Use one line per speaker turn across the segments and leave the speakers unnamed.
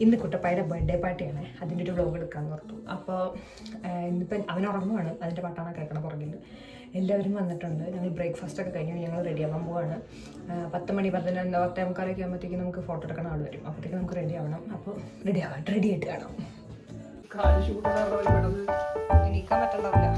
ഇന്ന് കുട്ടപ്പായുടെ ബർത്ത്ഡേ പാർട്ടിയാണ്, അതിൻ്റെ ഒരു വ്ലോഗ് എടുക്കാമെന്ന് ഓർത്തു. അപ്പോൾ ഇന്നിപ്പം അവൻ ഉറങ്ങുവാണ്, അതിൻ്റെ പാട്ടാണ് കേൾക്കണം പുറകിൽ. എല്ലാവരും വന്നിട്ടുണ്ട്. ഞങ്ങൾ ബ്രേക്ക്ഫാസ്റ്റ് ഒക്കെ കഴിഞ്ഞു, ഞങ്ങൾ റെഡി ആവാൻ പോവാണ്. 10 മണി 11 മുക്കാലൊക്കെ ആകുമ്പോഴത്തേക്കും നമുക്ക് ഫോട്ടോ എടുക്കണം ആൾ വരും. അപ്പോഴത്തേക്കും നമുക്ക് റെഡി ആവണം. അപ്പോൾ റെഡി ആയിട്ട് കാണാം. എണീക്കാൻ പറ്റണ്ടാവില്ല.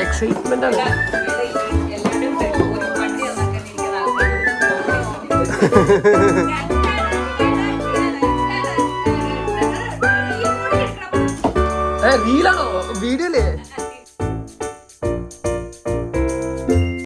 എക്സൈറ്റ്മെന്റ് ആണ്. റീലാണോ വീഡിയോ അല്ലേ?